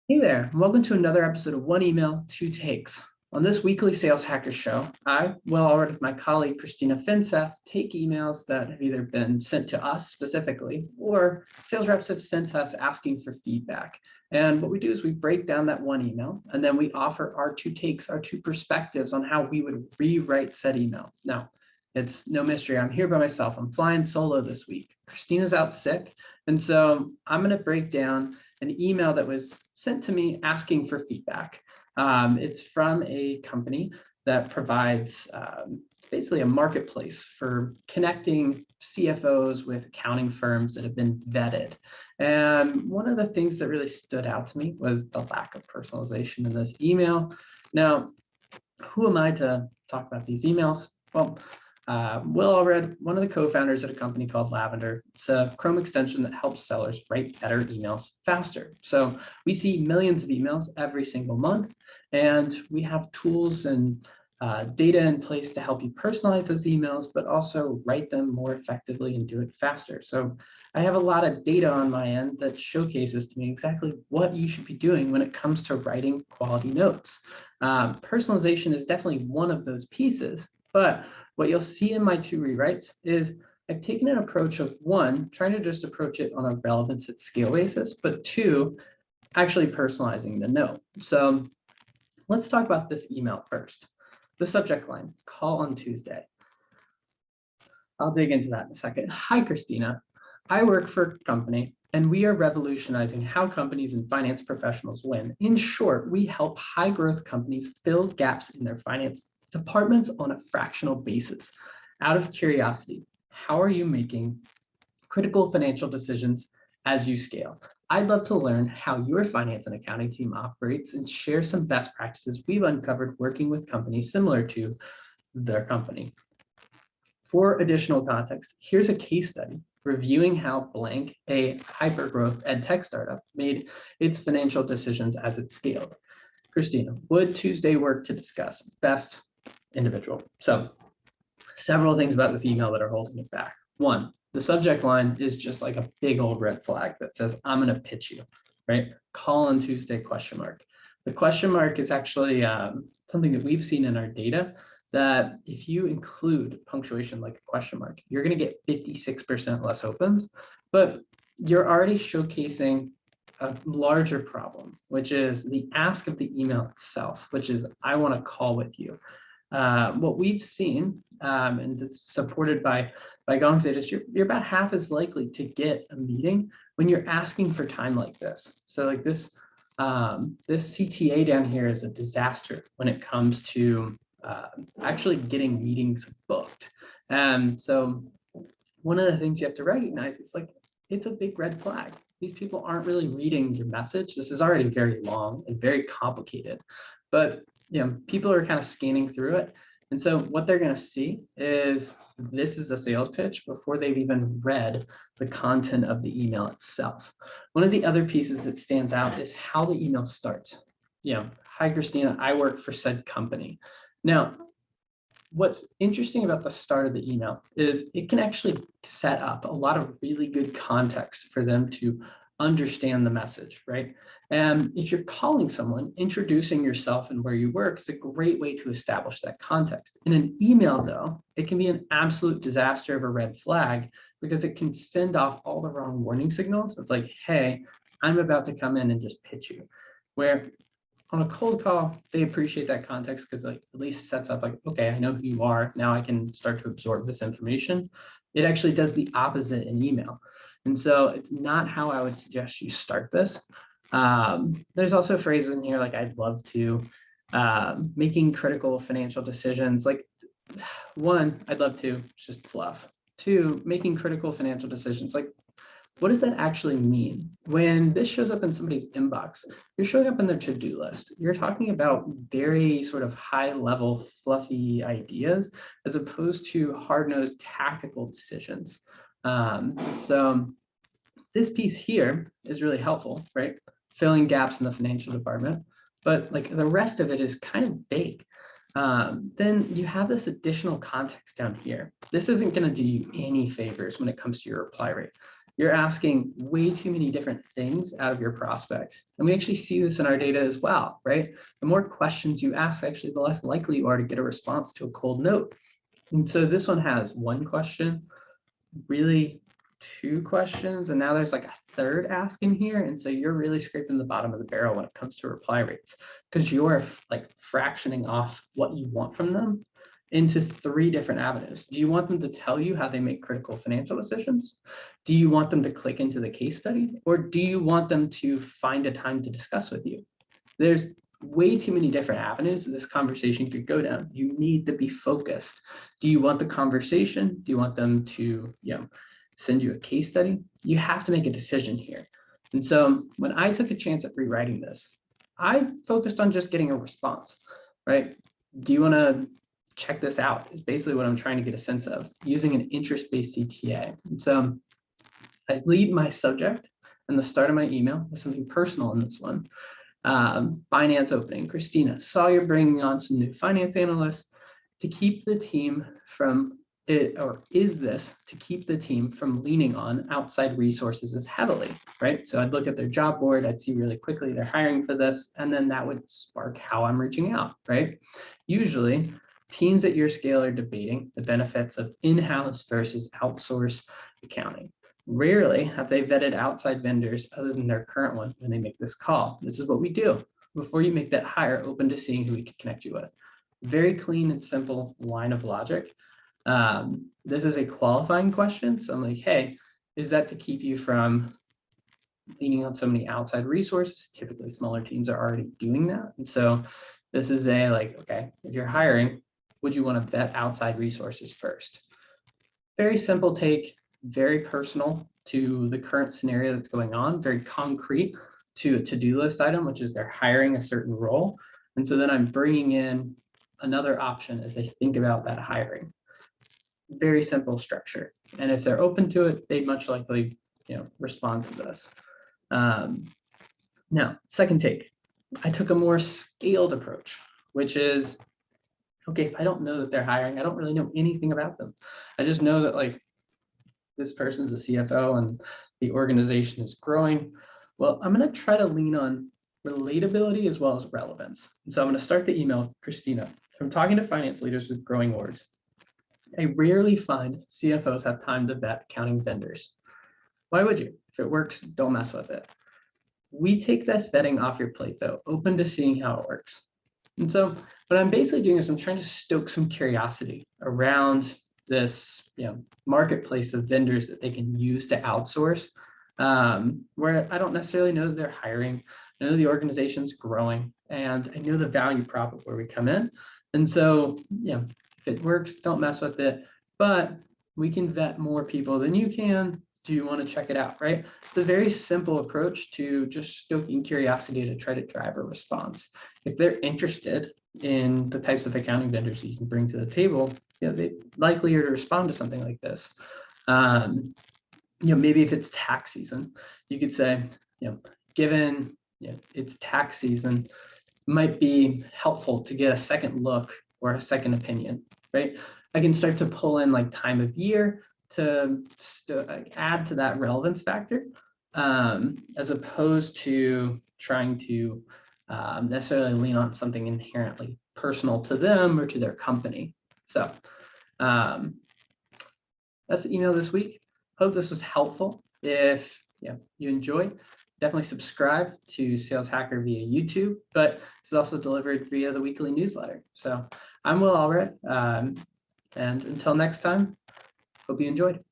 Hey there, and welcome to another episode of One Email, Two Takes. On this weekly Sales Hacker Show, I, Will Allred, with my colleague Christina Finseth, take emails that have either been sent to us specifically or sales reps have sent us asking for feedback. And what we do is we break down that one email and then we offer our two takes, our two perspectives on how we would rewrite said email. Now, it's no mystery. I'm here by myself. I'm flying solo this week. Christina's out sick. And so I'm going to break down an email that was sent to me asking for feedback. It's from a company that provides basically a marketplace for connecting CFOs with accounting firms that have been vetted. And one of the things that really stood out to me was the lack of personalization in this email. Now, who am I to talk about these emails? Well, Will Allred, one of the co-founders at a company called Lavender. It's a Chrome extension that helps sellers write better emails faster. So we see millions of emails every single month, and we have tools and data in place to help you personalize those emails, but also write them more effectively and do it faster. So I have a lot of data on my end that showcases to me exactly what you should be doing when it comes to writing quality notes. Personalization is definitely one of those pieces, but what you'll see in my two rewrites is I've taken an approach of one, trying to just approach it on a relevance at scale basis, but two, actually personalizing the note. So let's talk about this email first. The subject line, call on Tuesday. I'll dig into that in a second. Hi, Christina. I work for a company and we are revolutionizing how companies and finance professionals win. In short, we help high growth companies fill gaps in their finance departments on a fractional basis. Out of curiosity, how are you making critical financial decisions as you scale? I'd love to learn how your finance and accounting team operates and share some best practices we've uncovered working with companies similar to their company. For additional context, here's a case study reviewing how blank, a hyper-growth ed tech startup, made its financial decisions as it scaled. Christina, would Tuesday work to discuss best individual? So several things about this email that are holding it back. One, the subject line is just like a big old red flag that says, I'm going to pitch you, right? Call on Tuesday, question mark. The question mark is actually something that we've seen in our data that if you include punctuation like a question mark, you're going to get 56% less opens, but you're already showcasing a larger problem, which is the ask of the email itself, which is, I want to call with you. What we've seen, and it's supported by Gong's data, is you're about half as likely to get a meeting when you're asking for time like this. So like this CTA down here is a disaster when it comes to actually getting meetings booked. So one of the things you have to recognize is like, it's a big red flag. These people aren't really reading your message. This is already very long and very complicated, but people are kind of scanning through it. And so what they're going to see is this is a sales pitch before they've even read the content of the email itself. One of the other pieces that stands out is how the email starts. Hi, Christina, I work for said company. Now, what's interesting about the start of the email is it can actually set up a lot of really good context for them to understand the message, right? And if you're calling someone, introducing yourself and where you work is a great way to establish that context. In an email, though, it can be an absolute disaster of a red flag because it can send off all the wrong warning signals. It's like, hey, I'm about to come in and just pitch you. Where on a cold call, they appreciate that context because like at least sets up like, okay, I know who you are. Now I can start to absorb this information. It actually does the opposite in email. And so it's not how I would suggest you start this. There's also phrases in here like I'd love to, making critical financial decisions. Like one, I'd love to, it's just fluff. Two, making critical financial decisions. Like what does that actually mean? When this shows up in somebody's inbox, you're showing up in their to-do list. You're talking about very sort of high-level, fluffy ideas, as opposed to hard-nosed tactical decisions. So this piece here is really helpful, right? Filling gaps in the financial department, but like the rest of it is kind of vague. Then you have this additional context down here. This isn't going to do you any favors when it comes to your reply rate. You're asking way too many different things out of your prospect. And we actually see this in our data as well, right? The more questions you ask, actually, the less likely you are to get a response to a cold note. And so this one has one question, really two questions, and now there's like a third ask in here. And so you're really scraping the bottom of the barrel when it comes to reply rates, because you're like fractioning off what you want from them into three different avenues. Do you want them to tell you how they make critical financial decisions? Do you want them to click into the case study? Or do you want them to find a time to discuss with you? There's way too many different avenues that this conversation could go down. You need to be focused. Do you want the conversation? Do you want them to, send you a case study? You have to make a decision here. And so when I took a chance at rewriting this, I focused on just getting a response, right? Do you want to check this out? Is basically what I'm trying to get a sense of using an interest-based CTA. And so I lead my subject and the start of my email with something personal in this one. Finance opening. Christina, saw you're bringing on some new finance analysts to keep the team from it, or is this to keep the team from leaning on outside resources as heavily, right? So I'd look at their job board, I'd see really quickly they're hiring for this, and then that would spark how I'm reaching out, right? Usually, teams at your scale are debating the benefits of in-house versus outsource accounting. Rarely have they vetted outside vendors other than their current one when they make this call. This is what we do. Before you make that hire, open to seeing who we can connect you with. Very clean and simple line of logic. This is a qualifying question. So I'm like, hey, is that to keep you from leaning on so many outside resources? Typically, smaller teams are already doing that. And so this is a like, okay, if you're hiring, would you want to vet outside resources first? Very simple take, very personal to the current scenario that's going on, very concrete to a to-do list item, which is they're hiring a certain role. And so then I'm bringing in another option as they think about that hiring. Very simple structure. And if they're open to it, they'd much likely, respond to this. Now, second take, I took a more scaled approach, which is, okay, if I don't know that they're hiring, I don't really know anything about them. I just know that like this person's a CFO and the organization is growing. Well, I'm going to try to lean on relatability as well as relevance. And so I'm going to start the email, Christina, from talking to finance leaders with growing orgs. I rarely find CFOs have time to vet accounting vendors. Why would you? If it works, don't mess with it. We take this vetting off your plate though, open to seeing how it works. And so what I'm basically doing is I'm trying to stoke some curiosity around this marketplace of vendors that they can use to outsource, where I don't necessarily know that they're hiring. I know the organization's growing and I know the value prop of where we come in. And so, if it works, don't mess with it, but we can vet more people than you can. Do you want to check it out, right? It's a very simple approach to just stoking curiosity to try to drive a response. If they're interested in the types of accounting vendors that you can bring to the table, they're likelier to respond to something like this. Maybe if it's tax season, you could say, given it's tax season, it might be helpful to get a second look or a second opinion, right? I can start to pull in like time of year to add to that relevance factor, as opposed to trying to necessarily lean on something inherently personal to them or to their company. So that's the email this week. Hope this was helpful. If you enjoyed, definitely subscribe to Sales Hacker via YouTube, but it's also delivered via the weekly newsletter. So I'm Will Allred, and until next time, hope you enjoyed.